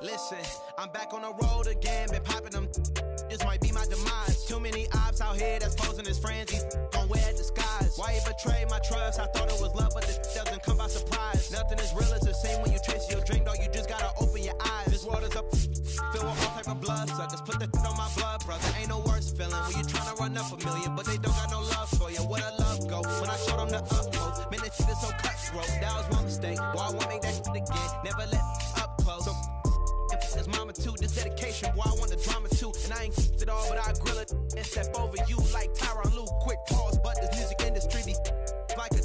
Listen, I'm back on the road again, been popping them. This might be my demise. Too many ops out here that's posing as friends. These gon' wear disguise. Why you betray my trust? I thought it was love, but this doesn't come by surprise. Nothing is real as the same when you chase your dream, dog. You just gotta open your eyes. This world is up, filled with all type of blood suckers. Put the on my blood, brother. Ain't no worse feeling when you tryna run up a million, but they don't got no love for you. Where the love go? When I showed them the utmost, man, this shit is so cutthroat. That was one mistake. Why I won't make that shit again? Never let up close. So it's mama too, this dedication, boy, I want the drama too. And I ain't it all, but I grill it and step over you like Tyronn Lue. Quick pause, but this music industry be like a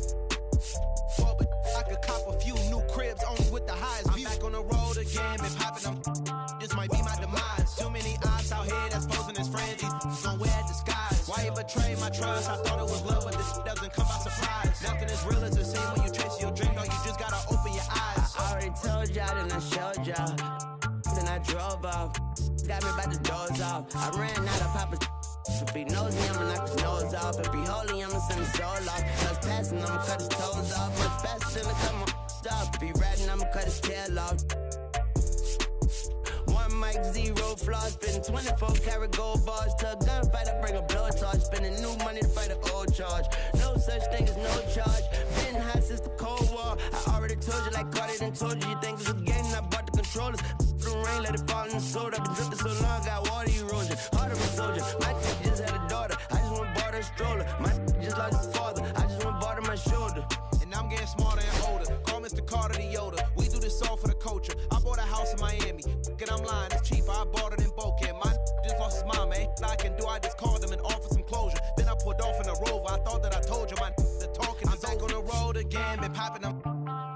fall, but I could cop a few new cribs only with the highest view. I'm back on the road again, been popping them. This might be my demise. Too many eyes out here that's posing as friends. These gon' wear disguise. Why you betray my trust? I thought it was love, but this doesn't come by surprise. Nothing is real as the same when you chase your dream, dog. You just gotta open your eyes. I already told y'all, then I showed y'all. Then I drove off, got me by the doors off. I ran out of Papa. If he knows me, I'ma knock his nose off. If he holy, I'ma send his soul off. If I passing, I'ma cut his toes off. Much faster than a come off. If he ratting, I'ma cut his tail off. One mic, zero flaws, spitting 24 karat gold bars. To a gunfight, I bring a blowtorch. Spending new money to fight an old charge. No such thing as no charge. Been high since the Cold War. I already told you, like Cardi done told you. You think it's a game, and I bought the controllers. The rain, let it fall in the soda. I've been dripping so long, got water erosion. Heart of a soldier. My just had a daughter. I just went bought her a stroller. My just lost his father. I just went bought her my shoulder. And I'm getting smarter and older. Call Mr. Carter the Yoda. We do this all for the culture. I bought a house in Miami. And I'm lying, it's cheaper. I bought it in Boca. My just lost his mom, man. I can do. I just called him and offered some closure. Then I pulled off in a Rover. I thought that I told you my the talking. I'm back on the road again, been popping them.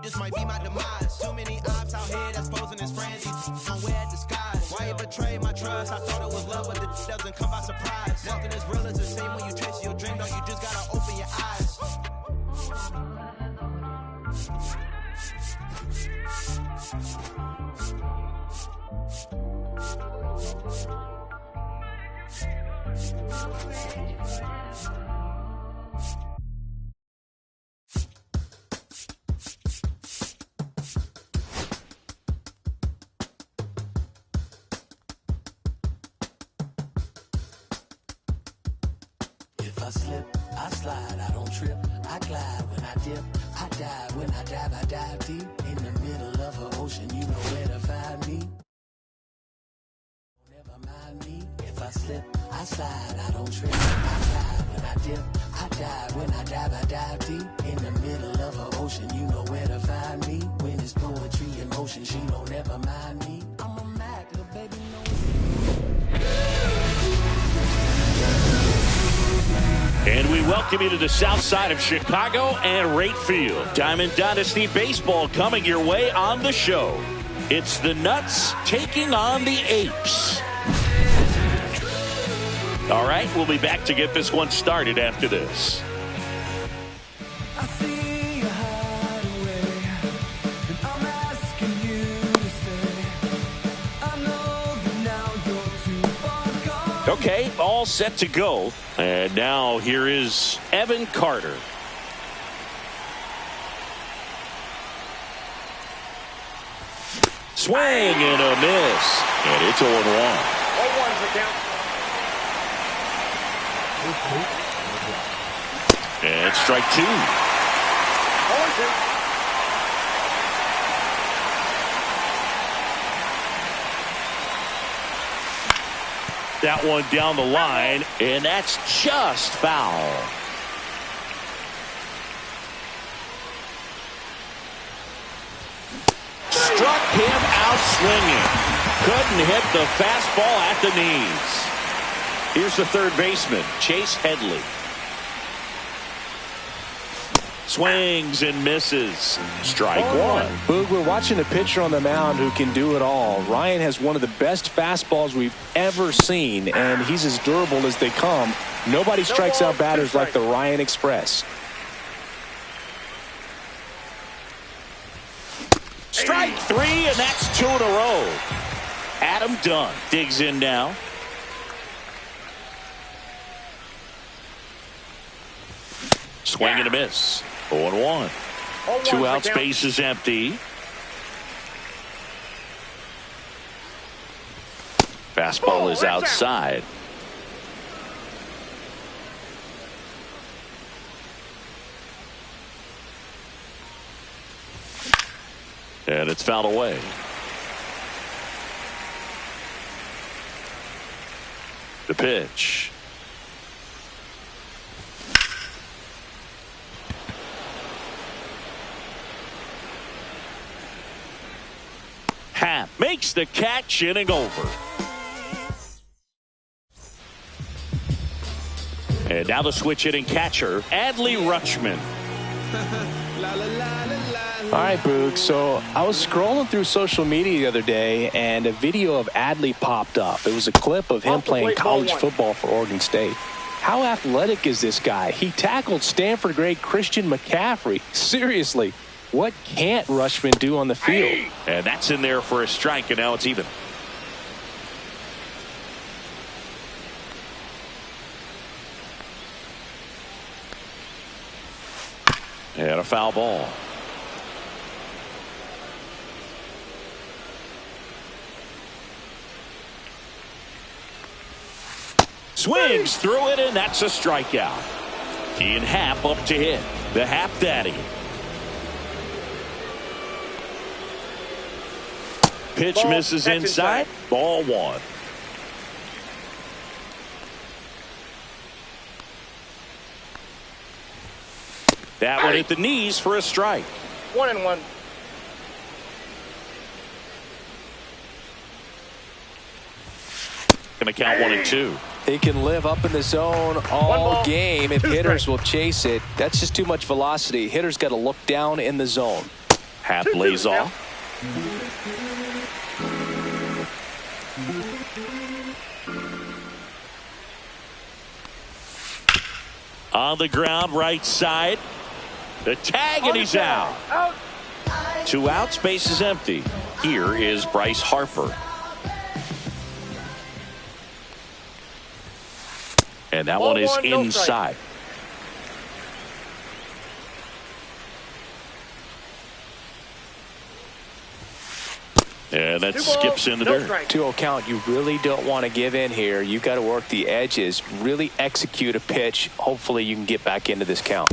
This might be my demise. Too many ops out here that's posing as friends. These gon' wear disguise. Why you betray my trust? I thought it was love, but this doesn't come by surprise. Nothing is real as the same when you chase your dream, dog. You just gotta open your eyes. If I slip, I slide, I don't trip, I glide when I dip, I dive when I dive deep. In the middle of an ocean, you know where to find me. Never mind me. If I slip, I slide, I don't trip, I glide when I dip, I dive when I dive deep. In the middle of an ocean, you know where to find me. When it's poetry in motion, she don't ever mind me. I'm a Mac, little baby, no. And we welcome you to the south side of Chicago and Wright Field. Diamond Dynasty Baseball coming your way on the show. It's the Nuts taking on the Apes. All right, we'll be back to get this one started after this. Okay, all set to go. And now here is Evan Carter. Swing and a miss. And it's 0-1. 0-1's the count. And strike two. 0-2. That one down the line, and that's just foul. Struck him out swinging. Couldn't hit the fastball at the knees. Here's the third baseman, Chase Headley. Swings and misses. Strike one. Boog, we're watching a pitcher on the mound who can do it all. Ryan has one of the best fastballs we've ever seen, and he's as durable as they come. Nobody strikes out batters like the Ryan Express. Strike three, and that's two in a row. Adam Dunn digs in now. swing and a miss. 0-1. 2 outs, base is empty. Fastball is outside. And it's fouled away. The pitch. Happ makes the catch, inning over. And now the switch hitting catcher, Adley Rutschman. All right, Boog. So I was scrolling through social media the other day, and a video of Adley popped up. It was a clip of him playing college football for Oregon State. How athletic is this guy? He tackled Stanford great Christian McCaffrey. Seriously, what can't Rutschman do on the field? And that's in there for a strike, and now it's even. And a foul ball. Swings through it, and that's a strikeout. Ian Happ up to hit. The Happ Daddy. Pitch misses inside. Ball 1. That one hit the knees for a strike. 1-1. Going to count 1-2. He can live up in the zone all game if hitters will chase it. That's just too much velocity. Hitters got to look down in the zone. Happ lays off. On the ground, right side. The tag, and he's out. 2 outs, base is empty. Here is Bryce Harper. And that one is inside. And that skips in the dirt. 2-0 count. You really don't want to give in here. You got to work the edges, really execute a pitch. Hopefully you can get back into this count.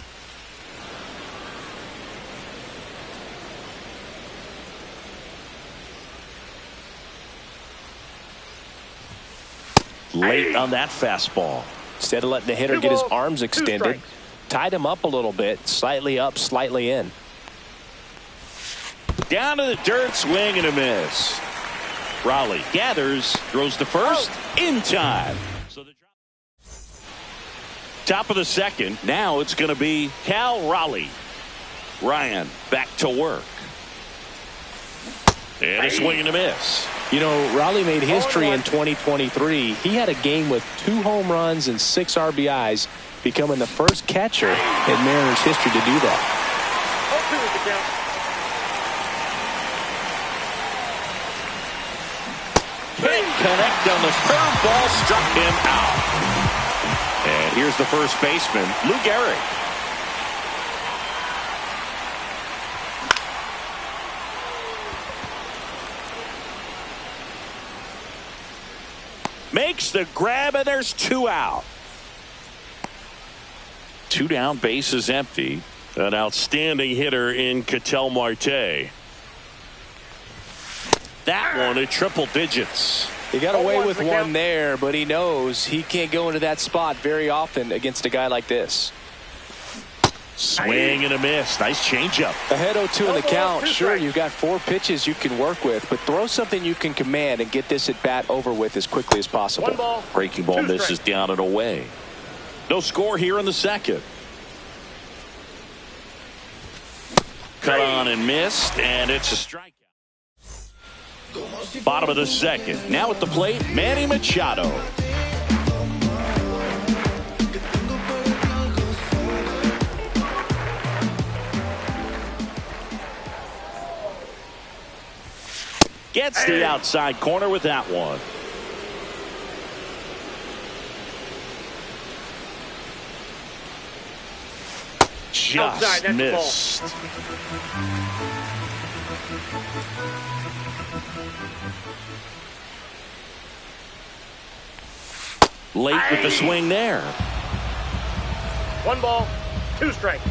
Late on that fastball. Instead of letting the hitter get his arms extended, tied him up a little bit, slightly up, slightly in. Down to the dirt, swing and a miss. Raleigh gathers, throws to first, in time. So the top of the second, now it's going to be Cal Raleigh. Ryan back to work. And a swing and a miss. You know, Raleigh made history in 2023. He had a game with 2 home runs and 6 RBIs, becoming the first catcher in Mariners history to do that. Can't connect on the curveball, struck him out. And here's the first baseman, Lou Gehrig. Makes the grab, and there's 2 out. 2 down, base is empty. An outstanding hitter in Ketel Marte. That one at triple digits. He got away with one there, but he knows he can't go into that spot very often against a guy like this. Swing and a miss. Nice changeup. Ahead 0-2 in the count. Sure, you've got 4 pitches you can work with, but throw something you can command and get this at bat over with as quickly as possible. Breaking ball misses down and away. No score here in the second. Cut on and missed, and it's a strikeout. Bottom of the second. Now at the plate, Manny Machado. Gets the outside corner with that one. just Outside, that's the ball. missed. Late with the swing there. 1 ball, 2 strikes.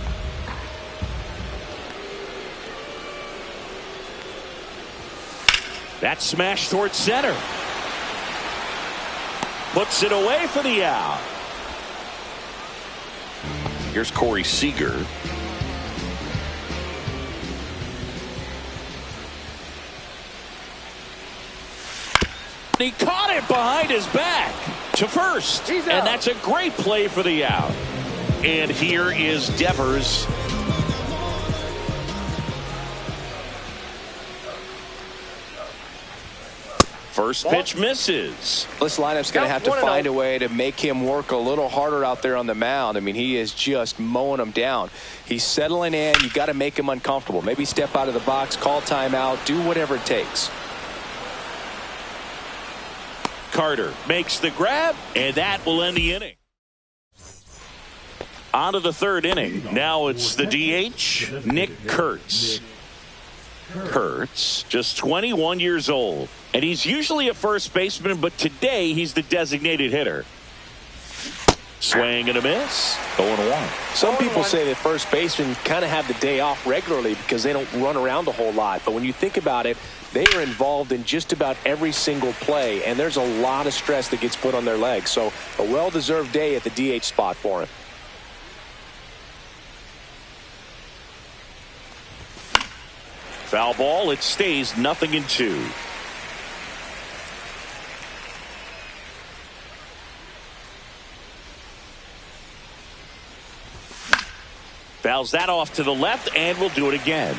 That smash towards center. Puts it away for the out. Here's Corey Seager. He caught it behind his back to first. And that's a great play for the out. And here is Devers. First pitch misses. This lineup's going to have to find a way to make him work a little harder out there on the mound. I mean, he is just mowing him down. He's settling in. You got to make him uncomfortable. Maybe step out of the box, call timeout, do whatever it takes. Carter makes the grab, and that will end the inning. On to the third inning. Now it's the DH, Nick Kurtz. Kurtz, just 21 years old, and he's usually a first baseman, but today he's the designated hitter. Swing and a miss. 0-1. Some people say that first basemen kind of have the day off regularly because they don't run around a whole lot. But when you think about it, they are involved in just about every single play, and there's a lot of stress that gets put on their legs. So a well-deserved day at the DH spot for him. Foul ball. It stays 0-2. Fouls that off to the left, and we'll do it again.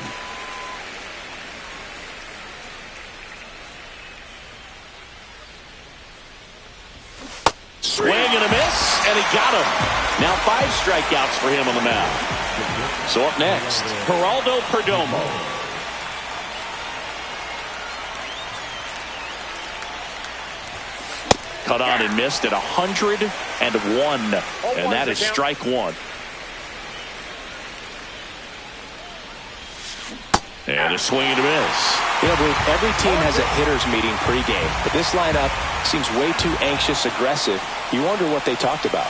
Swing and a miss, and he got him. Now 5 strikeouts for him on the mound. So up next, Geraldo Perdomo. Cut on and missed at 101, and that is strike 1. And a swing and a miss. You know, Blake, every team has a hitters meeting pregame, but this lineup seems way too anxious, aggressive. You wonder what they talked about.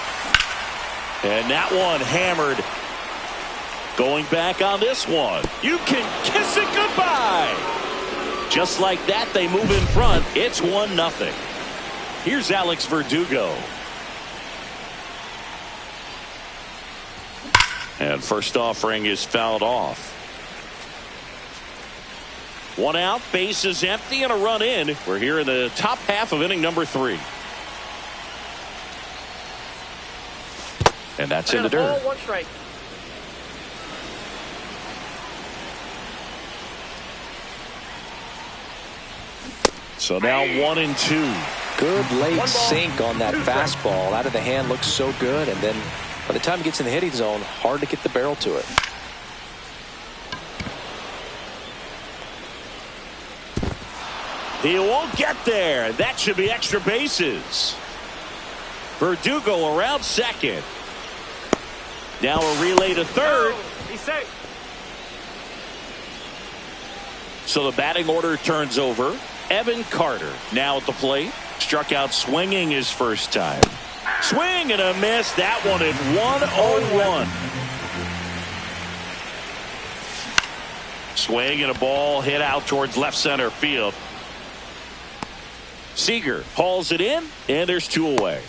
And that one hammered. Going back on this one. You can kiss it goodbye. Just like that, they move in front. It's 1-0. Here's Alex Verdugo. And first offering is fouled off. 1 out, base is empty, and a run in. We're here in the top half of inning number 3. And that's in the dirt. 1 strike. So now 1-2. Good late sink on that fastball. Out of the hand, looks so good. And then by the time it gets in the hitting zone, hard to get the barrel to it. He won't get there. That should be extra bases. Verdugo around second. Now a relay to third. He's safe. So the batting order turns over. Evan Carter now at the plate. Struck out swinging his first time. Swing and a miss. That one at 1-0-1. Swing and a ball hit out towards left center field. Seager hauls it in, and there's 2 away.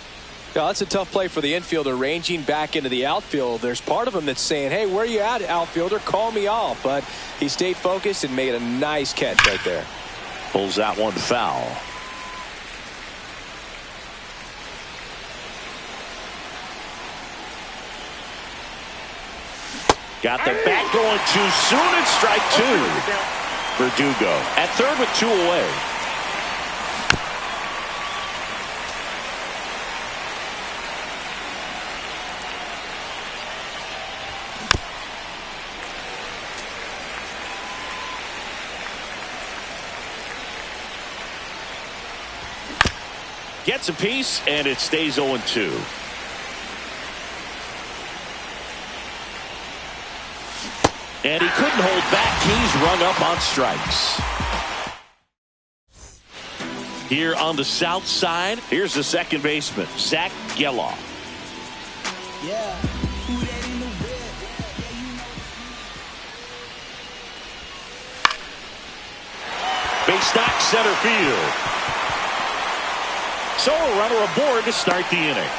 Yeah, that's a tough play for the infielder, ranging back into the outfield. There's part of him that's saying, hey, where you at, outfielder? Call me off. But he stayed focused and made a nice catch right there. Pulls that one foul. Got the bat going too soon. It's strike 2. Verdugo at third with 2 away. Gets a piece, and it stays 0-2. couldn't hold back. He's rung up on strikes. Here on the south side, here's the second baseman, Zach Geloff. Yeah. Base knock center field. So a runner aboard to start the inning.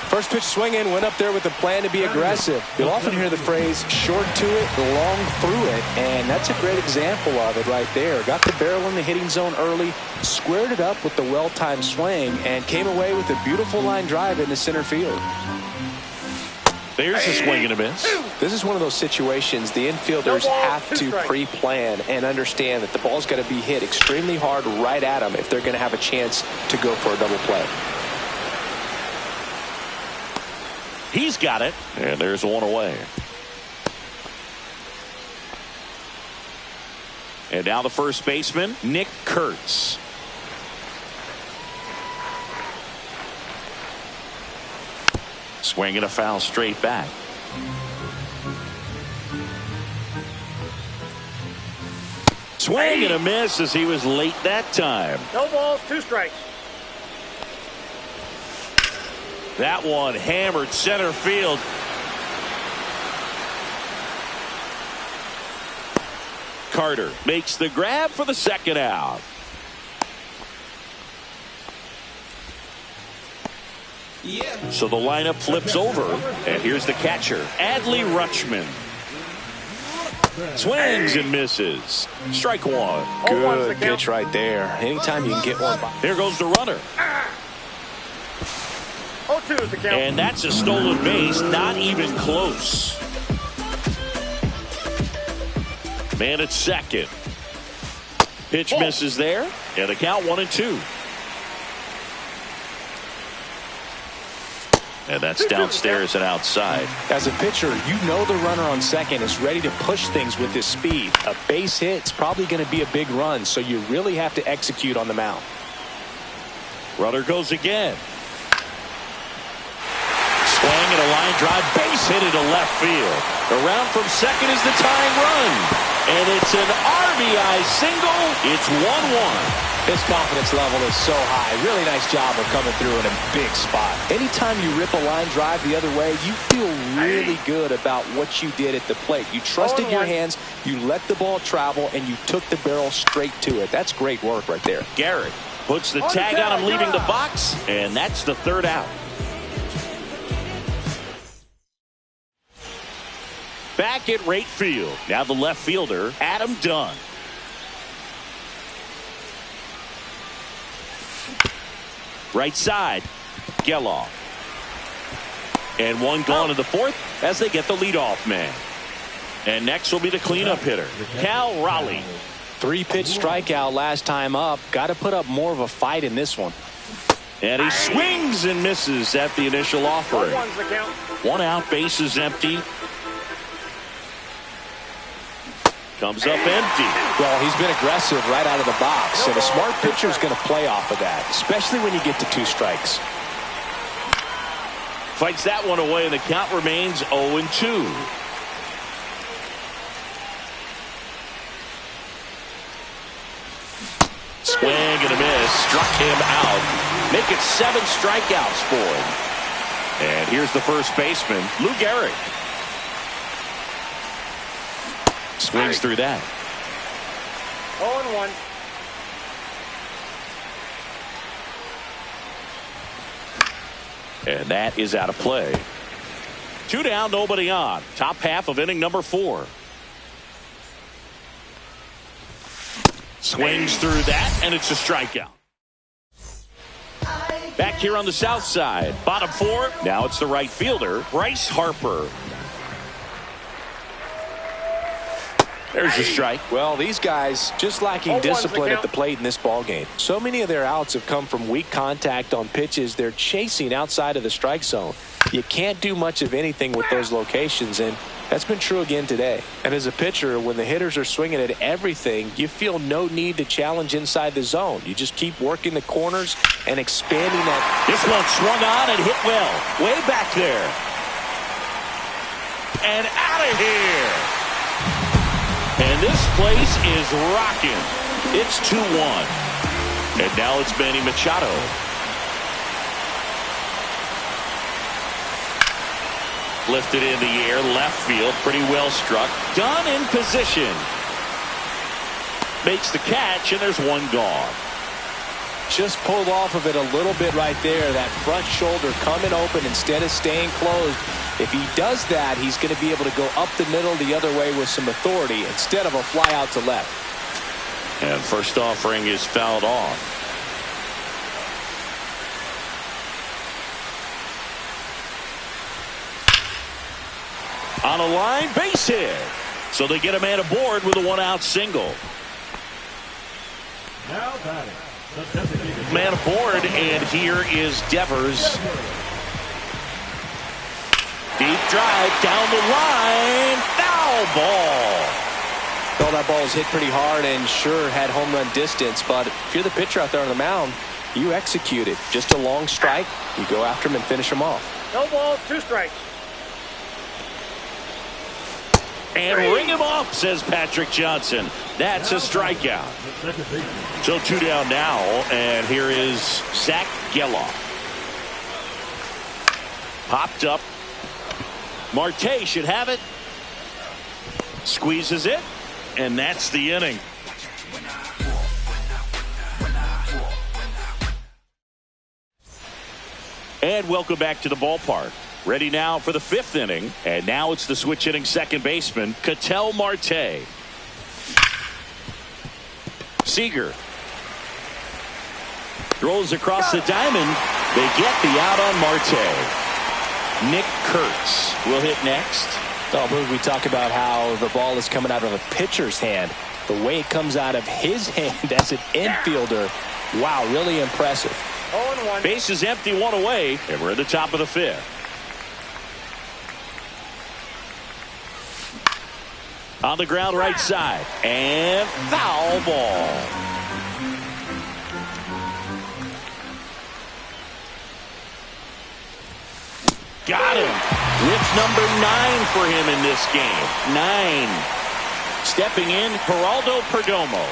First pitch swinging, went up there with a plan to be aggressive. You'll often hear the phrase short to it, long through it, and that's a great example of it right there. Got the barrel in the hitting zone early, squared it up with the well-timed swing, and came away with a beautiful line drive into center field. There's a swing and a miss. This is one of those situations the infielders have to pre-plan and understand that the ball's got to be hit extremely hard right at them if they're going to have a chance to go for a double play. He's got it, and there's one away. And now the first baseman, Nick Kurtz. Swing and a foul straight back. Swing and a miss as he was late that time. No balls, 2 strikes. That one hammered center field. Carter makes the grab for the second out. Yeah. So the lineup flips over, and here's the catcher, Adley Rutschman. Swings and misses. Strike one. Good pitch right there. Anytime you can get one by. Here goes the runner. 0-2 is the count. And that's a stolen base, not even close. Man at second. Pitch misses there, and the count 1-2. And that's downstairs and outside. As a pitcher, you know the runner on second is ready to push things with his speed. A base hit's probably going to be a big run, so you really have to execute on the mound. Runner goes again. Swing and a line drive, base hit into left field. Around from second is the tying run. And it's an RBI single. It's 1-1. His confidence level is so high. Really nice job of coming through in a big spot. Anytime you rip a line drive the other way, you feel really good about what you did at the plate. You trusted your hands, you let the ball travel, and you took the barrel straight to it. That's great work right there. Garrett puts the tag on him leaving the box, and that's the third out. Back at right field. Now the left fielder, Adam Dunn. Right side, Geloff. And one gone in the fourth as they get the leadoff man. And next will be the cleanup hitter, Cal Raleigh. 3-pitch strikeout last time up. Got to put up more of a fight in this one. And he swings and misses at the initial offering. 1-1's the count. 1 out, base is empty. Comes up empty. Well, he's been aggressive right out of the box, and a smart pitcher is going to play off of that, especially when you get to 2 strikes. Fights that one away, and the count remains 0-2. Swing and a miss. Struck him out. Make it 7 strikeouts for him. And here's the first baseman, Lou Gehrig. Swings through that. 0-1. And that is out of play. 2 down, nobody on. Top half of inning number 4. Swings through that, and it's a strikeout. Back here on the south side, bottom 4. Now it's the right fielder, Bryce Harper. There's a strike. Well, these guys just lacking discipline at the plate in this ballgame. So many of their outs have come from weak contact on pitches they're chasing outside of the strike zone. You can't do much of anything with those locations, and that's been true again today. And as a pitcher, when the hitters are swinging at everything, you feel no need to challenge inside the zone. You just keep working the corners and expanding that. This one swung on and hit well. Way back there. And out of here. And this place is rocking. It's 2-1. And now it's Manny Machado. Lifted in the air, left field, pretty well struck. Done in position. Makes the catch, and there's one gone. Just pulled off of it a little bit right there. That front shoulder coming open instead of staying closed. If he does that, he's going to be able to go up the middle the other way with some authority instead of a fly out to left. And first offering is fouled off. On a line, base hit. So they get a man aboard with a one-out single. Now batting. Man aboard, and here is Devers. Deep drive down the line. Foul ball. Well, that ball was hit pretty hard and sure had home run distance, but if you're the pitcher out there on the mound, you execute it. Just a long strike, you go after him and finish him off. No balls, 2 strikes. And ring him up, says Patrick Johnson. That's a strikeout. So 2 down now, and here is Zach Geloff. Popped up. Marte should have it. Squeezes it, and that's the inning. And welcome back to the ballpark. Ready now for the 5th inning. And now it's the switch hitting second baseman, Ketel Marte. Seager throws across the diamond. They get the out on Marte. Nick Kurtz will hit next. Oh, we talk about how the ball is coming out of a pitcher's hand. The way it comes out of his hand as an infielder. Wow, really impressive. 0-1. Base is empty, 1 away, and we're at the top of the 5th. On the ground right side, and foul ball. Got him. With number 9 for him in this game. 9. Stepping in, Geraldo Perdomo.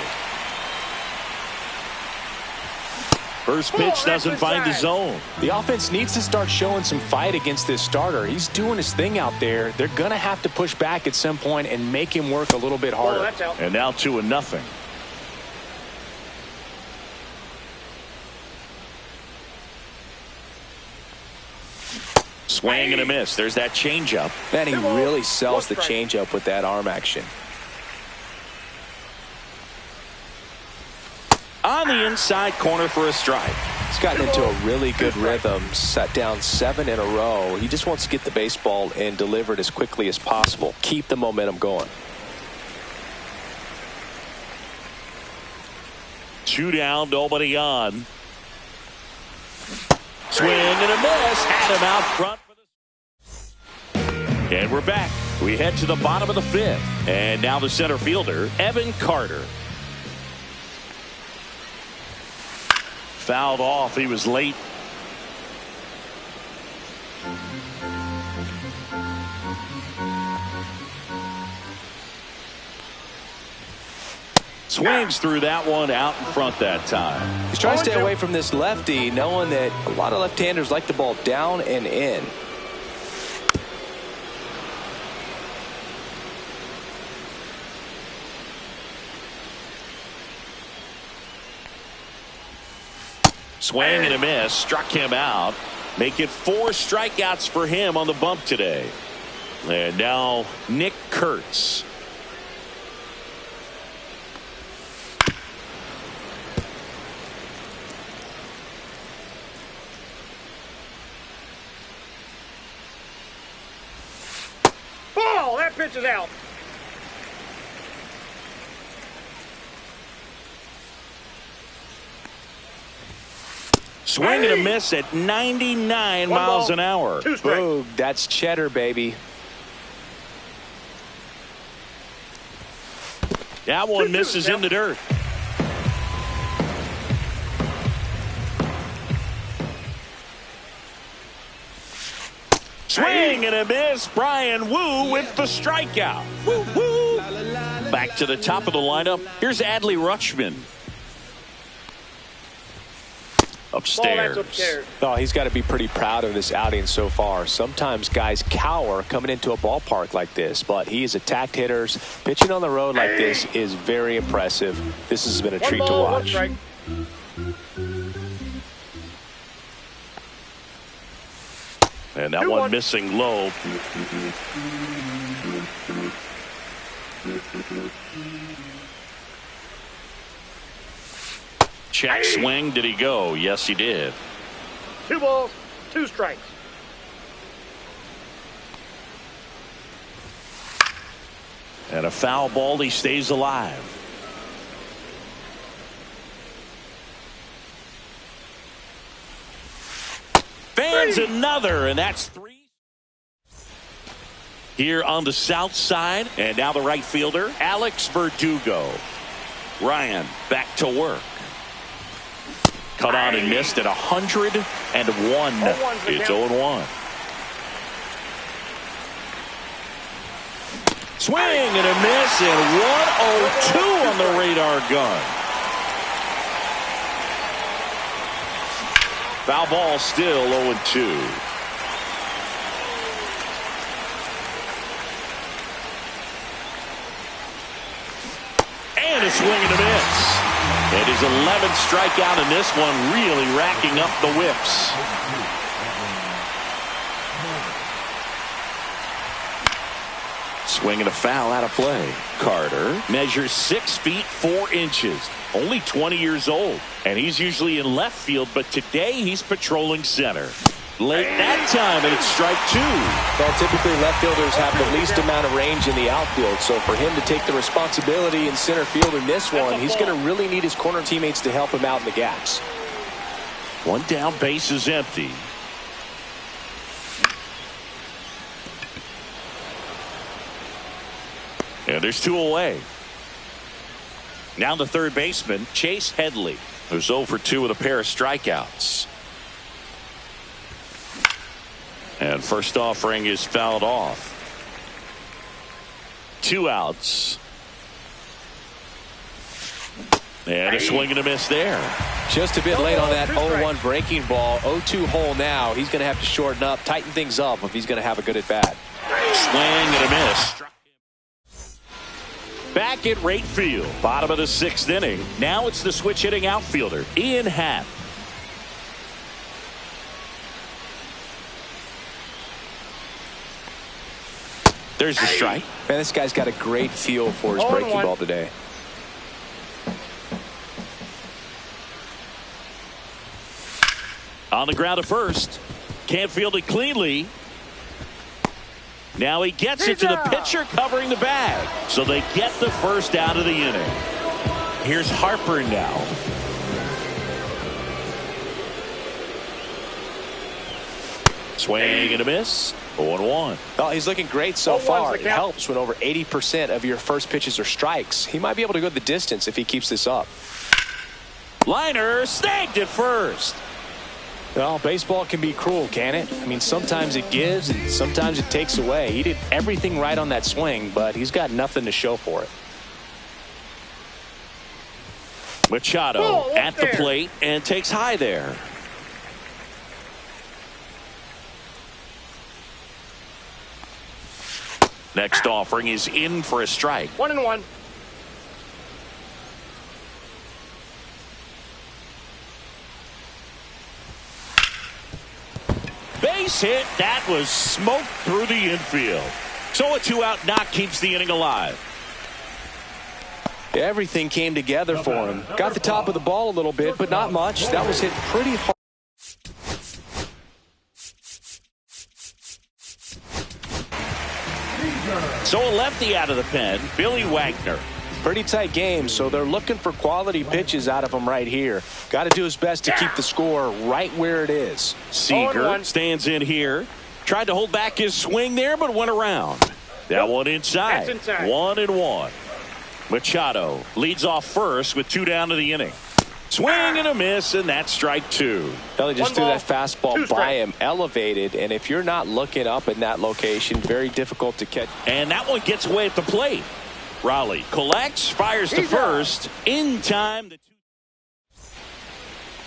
First pitch doesn't find the zone. The offense needs to start showing some fight against this starter. He's doing his thing out there. They're going to have to push back at some point and make him work a little bit harder. That's out. And now 2-0. Swing and a miss. There's that changeup. Man, he really sells the changeup with that arm action. On the inside corner for a strike. He's gotten into a really good rhythm, set down 7 in a row. He just wants to get the baseball and deliver it as quickly as possible. Keep the momentum going. 2 down, nobody on. Swing and a miss. Had him out front. And we're back. We head to the bottom of the 5th. And now the center fielder, Evan Carter. Fouled off. He was late. Swings through that one out in front that time. He's trying to stay away from this lefty, knowing that a lot of left-handers like the ball down and in. Swing and a miss. Struck him out. Make it 4 strikeouts for him on the bump today. And now Nick Kurtz. Ball! That pitch is out. Swing and a miss at 99 miles an hour. 2 strikes. Boog, that's cheddar, baby. That one misses in the dirt. Swing and a miss. Brian Wu with the strikeout. Woo, woo. Back to the top of the lineup. Here's Adley Rutschman. Upstairs. Oh, he's got to be pretty proud of this outing so far. Sometimes guys cower coming into a ballpark like this, but he has attacked hitters. Pitching on the road like this is very impressive. This has been a treat to watch. And that one missing low. Check swing. Did he go? Yes, he did. 2 balls, 2 strikes. And a foul ball. He stays alive. Fans another, and that's 3. Here on the south side, and now the right fielder, Alex Verdugo. Ryan back to work. Cut on and missed at 101. It's 0-1. Swing and a miss, and 102 on the radar gun. Foul ball, still 0-2. And a swing and a miss. And his 11th strikeout in this one, really racking up the whips. Swing and a foul out of play. Carter measures 6 feet 4 inches. Only 20 years old. And he's usually in left field, but today he's patrolling center. Late that time, and it's strike 2. Well, typically left fielders have the least amount of range in the outfield, so for him to take the responsibility in center field in this one, he's going to really need his corner teammates to help him out in the gaps. One down, base is empty. And there's 2 away. Now the third baseman, Chase Headley, who's 0 for 2 with a pair of strikeouts. And first offering is fouled off. 2 outs. And a swing and a miss there. Just a bit late on that 0-1 breaking ball. 0-2 hole now. He's going to have to shorten up, tighten things up if he's going to have a good at bat. Swing and a miss. Back at right field, bottom of the 6th inning. Now it's the switch hitting outfielder, Ian Happ. There's the strike. Man, this guy's got a great feel for his breaking ball today. On the ground at first. Can't field it cleanly. Now he gets it to the pitcher covering the bag. So they get the first out of the inning. Here's Harper now. Swing and a miss. 0-1. Well, he's looking great so far. It helps when over 80% of your first pitches are strikes. He might be able to go the distance if he keeps this up. Liner snagged at first. Well, baseball can be cruel, can it? I mean, sometimes it gives and sometimes it takes away. He did everything right on that swing, but he's got nothing to show for it. Machado at the plate and takes high there. Next offering is in for a strike. 1-1. Base hit. That was smoked through the infield. So a 2-out knock keeps the inning alive. Everything came together for him. Got the top of the ball a little bit, but not much. That was hit pretty hard. So a lefty out of the pen, Billy Wagner. Pretty tight game, so they're looking for quality pitches out of him right here. Got to do his best to keep the score right where it is. Seager stands in here. Tried to hold back his swing there, but went around. That one inside. 1-1. Machado leads off first with 2 down to the inning. Swing and a miss, and that's strike 2. Belly just threw that fastball by him, elevated, and if you're not looking up in that location, very difficult to catch. And that one gets away at the plate. Raleigh collects, fires to first. In time.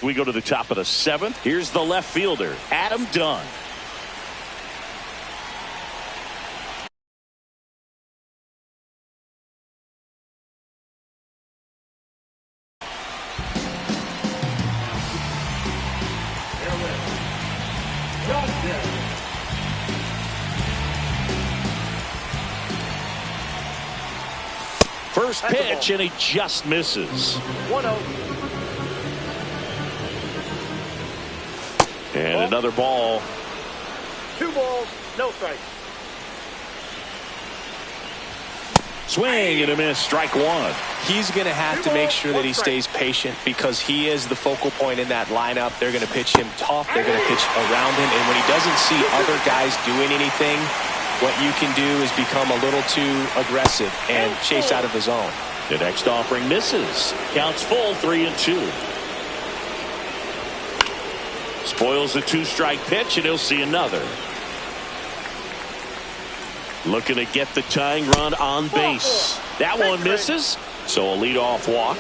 We go to the top of the 7th. Here's the left fielder, Adam Dunn. First pitch, and he just misses. 1-0. And another ball. 2 balls, no strikes. Swing and a miss, strike 1. He's going to have to make sure that he stays patient because he is the focal point in that lineup. They're going to pitch him tough. They're going to pitch around him. And when he doesn't see other guys doing anything, what you can do is become a little too aggressive and chase out of the zone. The next offering misses. Counts full, 3-2. Spoils the 2-strike pitch, and he'll see another. Looking to get the tying run on base. That one misses, so a leadoff walk.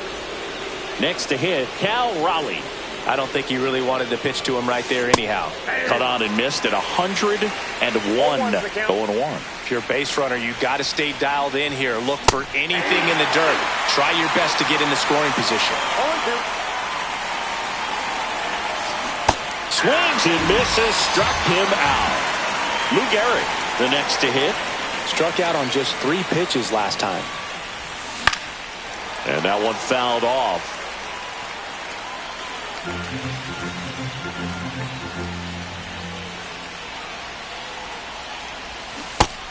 Next to hit, Cal Raleigh. I don't think he really wanted to pitch to him right there anyhow. Cut on and missed at 101. 0-1. If you're a base runner, you've got to stay dialed in here. Look for anything in the dirt. Try your best to get in the scoring position. Swings and misses, struck him out. Lou Gehrig, the next to hit. Struck out on just 3 pitches last time. And that one fouled off.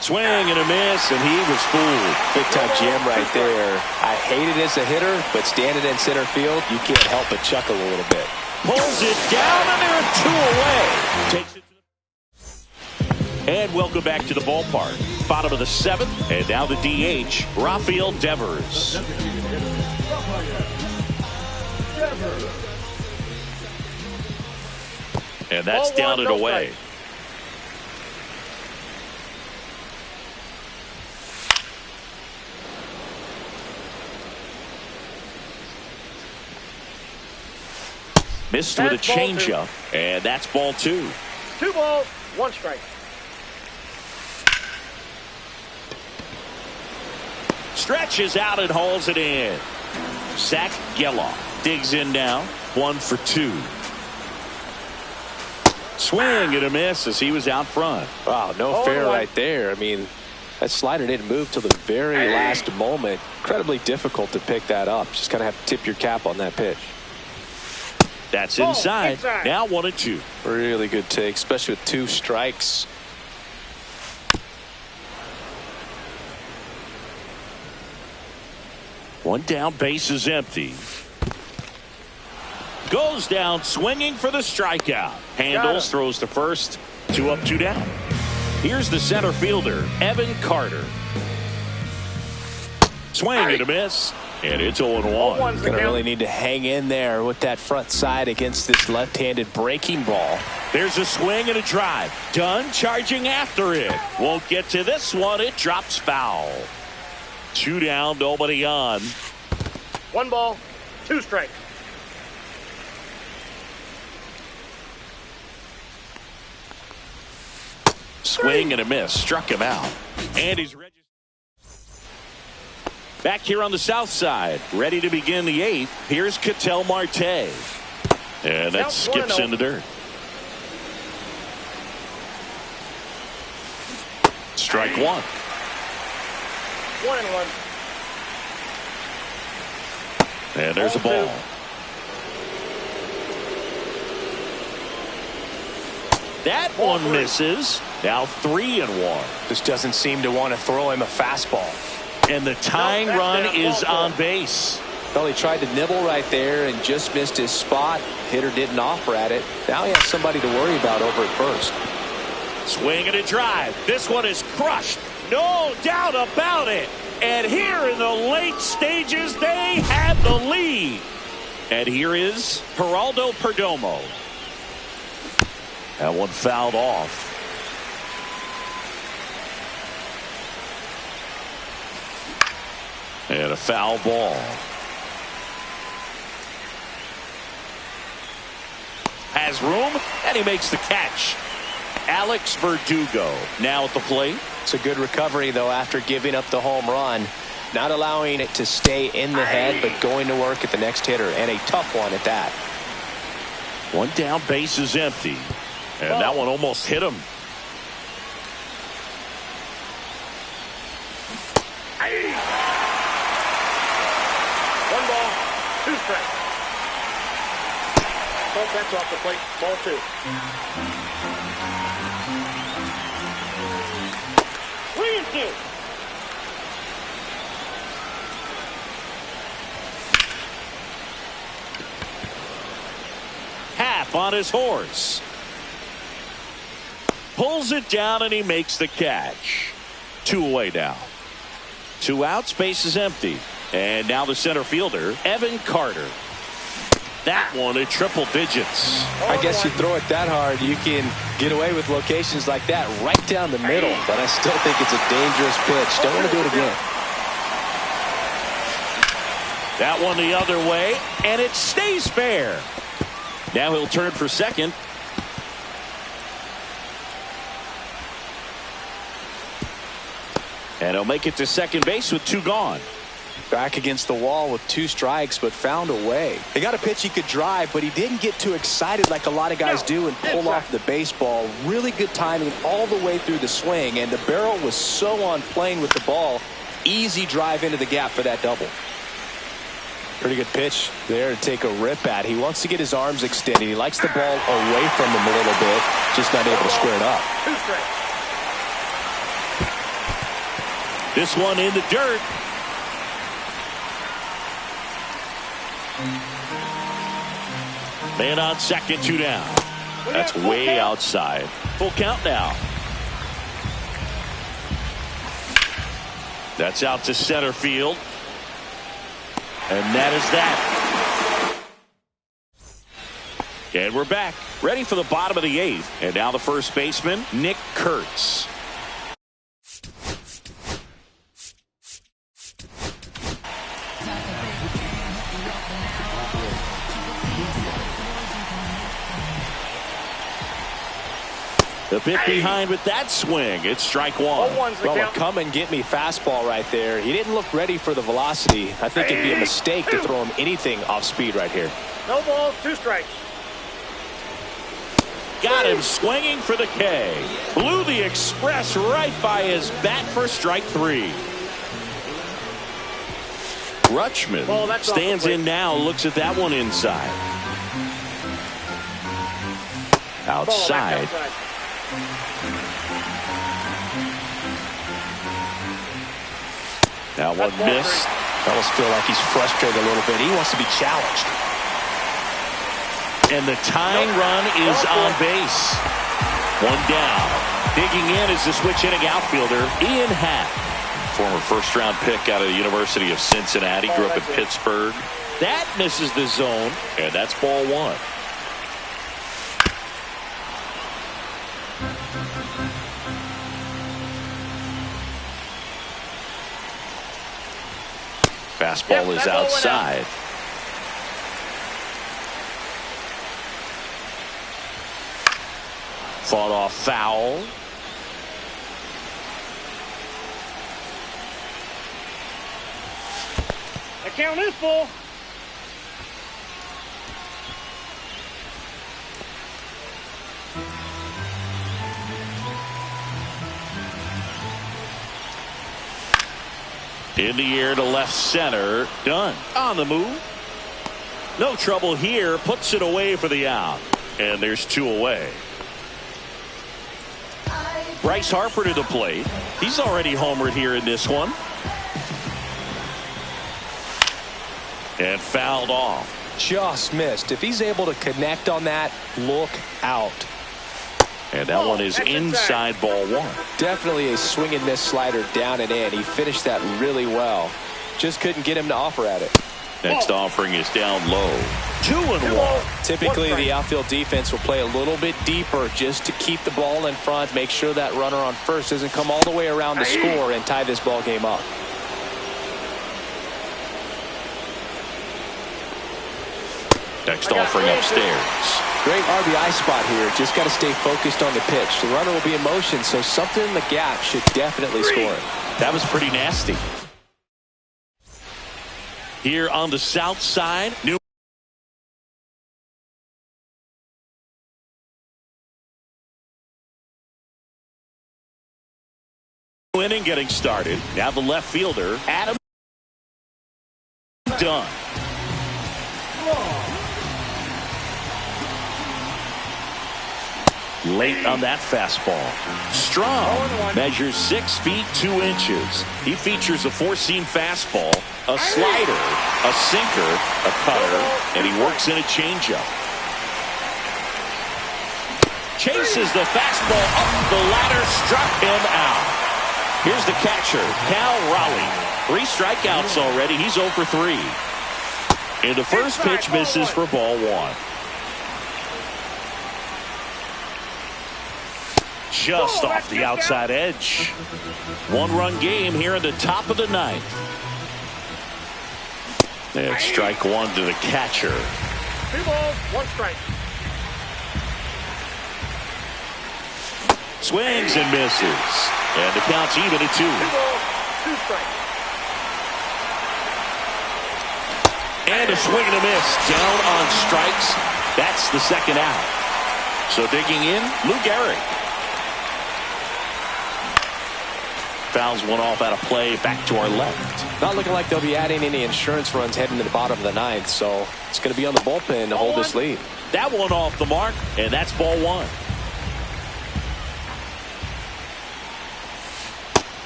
Swing and a miss, and he was fooled. Big time jam right there. I hate it as a hitter, but standing in center field, you can't help but chuckle a little bit. Pulls it down, and there are 2 away. Takes it to and welcome back to the ballpark. Bottom of the 7th, and now the DH, Rafael Devers. And that's down and away. Missed with a changeup, and that's ball 2. 2 balls, 1 strike. Stretches out and hauls it in. Zach Geloff digs in now. 1 for 2. Swing and a miss as he was out front. Wow, no fair right there. I mean, that slider didn't move till the very last moment. Incredibly difficult to pick that up. Just kind of have to tip your cap on that pitch. That's inside. Now 1-2. Really good take, especially with 2 strikes. One down, base is empty. Goes down swinging for the strikeout. Handles, throws to first. 2 up, 2 down. Here's the center fielder, Evan Carter. Swing and a miss. And it's 0-1. Going to really need to hang in there with that front side against this left-handed breaking ball. There's a swing and a drive. Dunn charging after it. Won't get to this one. It drops foul. 2 down, nobody on. 1 ball, 2 strikes. Swing and a miss. Struck him out. And he's registered. Back here on the south side. Ready to begin the 8th. Here's Ketel Marte. And that skips in the dirt. Strike 1. 1-1. And there's a ball. That one misses. Now 3-1. Just doesn't seem to want to throw him a fastball. And the tying run is on base. Well, he tried to nibble right there and just missed his spot. Hitter didn't offer at it. Now he has somebody to worry about over at first. Swing and a drive. This one is crushed. No doubt about it. And here in the late stages, they have the lead. And here is Geraldo Perdomo. That one fouled off. And a foul ball. Has room, and he makes the catch. Alex Verdugo now at the plate. It's a good recovery, though, after giving up the home run. Not allowing it to stay in the head, but going to work at the next hitter, and a tough one at that. One down, base is empty. And that one almost hit him. One ball, 2 strikes. That's off the plate. Ball 2. 3-2. Happ on his horse. Pulls it down and he makes the catch. 2 away now. 2 outs, base is empty. And now the center fielder, Evan Carter. That one at triple digits. I guess you throw it that hard, you can get away with locations like that right down the middle. But I still think it's a dangerous pitch. Don't want to do it again. That one the other way, and it stays fair. Now he'll turn for second. And he'll make it to second base with 2 gone. Back against the wall with 2 strikes, but found a way. He got a pitch he could drive, but he didn't get too excited like a lot of guys do and pull off the baseball. Really good timing all the way through the swing, and the barrel was so on plane with the ball. Easy drive into the gap for that double. Pretty good pitch there to take a rip at. He wants to get his arms extended. He likes the ball away from him a little bit, just not able to square it up. 2 strikes. This one in the dirt. Man on second, 2 down. That's way outside. Full count now. That's out to center field. And that is that. And we're back. Ready for the bottom of the 8th. And now the first baseman, Nick Kurtz. The bit behind with that swing. It's strike 1. Well, a come and get me fastball right there. He didn't look ready for the velocity. I think it'd be a mistake to throw him anything off speed right here. No balls, 2 strikes. Got him swinging for the K. Blew the express right by his bat for strike 3. Rutschman stands in now, looks at that one inside. Outside. Now one missed. I almost feel like he's frustrated a little bit. He wants to be challenged. And the tying run is on base. 1 down. Digging in is the switch hitting outfielder, Ian Happ. Former first-round pick out of the University of Cincinnati. Grew up in Pittsburgh. That misses the zone, and that's ball 1. Fastball is outside. Fought off foul. The count is full. In the air to left center. Done. On the move. No trouble here. Puts it away for the out. And there's 2 away. Bryce Harper to the plate. He's already homered here in this one. And fouled off. Just missed. If he's able to connect on that, look out. And that one is inside ball 1. Definitely a swing and miss slider down and in. He finished that really well. Just couldn't get him to offer at it. Next offering is down low. 2-1. Typically, the outfield defense will play a little bit deeper just to keep the ball in front, make sure that runner on first doesn't come all the way around the score and tie this ball game up. Next offering upstairs. Great RBI spot here. Just got to stay focused on the pitch. The runner will be in motion, so something in the gap should definitely score it. That was pretty nasty. Here on the south side, New inning getting started. Now the left fielder, Adam Dunn. Late on that fastball. Strong measures 6 feet 2 inches. He features a 4-seam fastball, a slider, a sinker, a cutter, and he works in a changeup. Chases the fastball up the ladder, struck him out. Here's the catcher, Cal Raleigh. 3 strikeouts already. He's 0 for 3. And the first pitch misses for ball 1. Just off the outside edge. 1-run game here in the top of the 9th. And strike 1 to the catcher. 2 balls, 1 strike. Swings and misses. And the count's even at 2. 2 balls, 2 strikes. And a swing and a miss. Down on strikes. That's the second out. So digging in, Lou Gehrig. Fouls one off out of play, back to our left. Not looking like they'll be adding any insurance runs heading to the bottom of the 9th, so it's going to be on the bullpen to hold this lead. That one off the mark, and that's ball 1.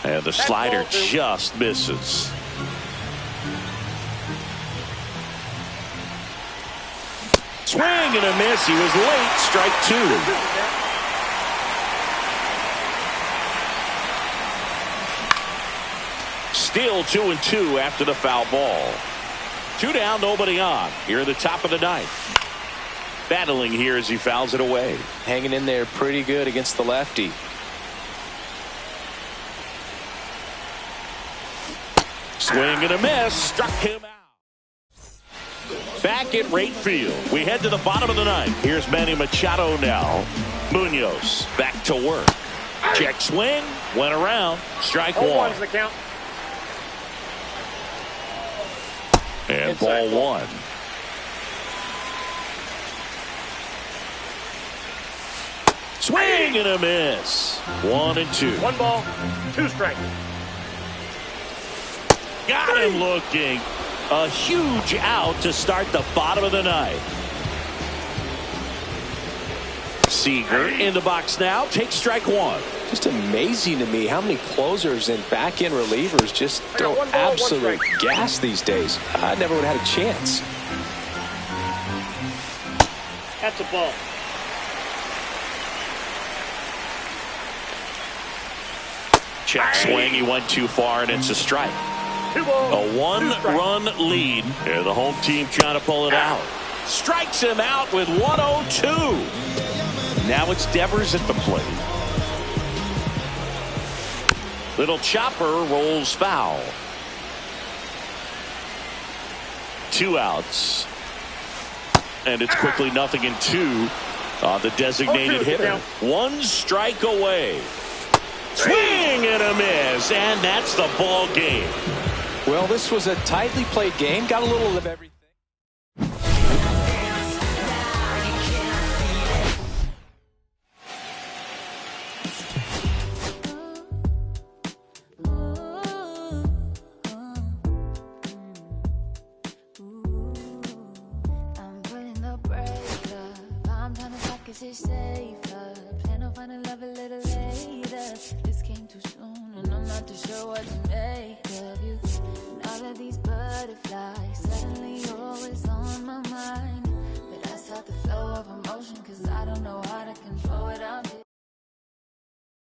And the slider just misses. Swing and a miss. He was late. Strike 2. Still 2-2 after the foul ball. 2 down, nobody on. Here at the top of the 9th. Battling here as he fouls it away. Hanging in there pretty good against the lefty. Swing and a miss. Struck him out. Back at right field. We head to the bottom of the 9th. Here's Manny Machado now. Munoz back to work. Check swing. Went around. Strike 1. 1's the count. And ball 1. Swing and a miss. 1-2. 1 ball, 2 strikes. Got him looking. A huge out to start the bottom of the 9th. Seager in the box now. Takes strike 1. Just amazing to me how many closers and back-end relievers just throw absolute gas these days. I never would have had a chance. That's a ball. Check swing. He went too far, and it's a strike. 2 balls, A 1-run lead. And the home team trying to pull it out. Strikes him out with 102. Now it's Devers at the plate. Little chopper rolls foul. 2 outs. And it's quickly 0-2 on the designated hitter. 1 strike away. Swing and a miss. And that's the ball game. Well, this was a tightly played game. Got a little of everything. Plan on finding love a little later. This came too soon, and I'm not too sure what to make of you. And all of these butterflies suddenly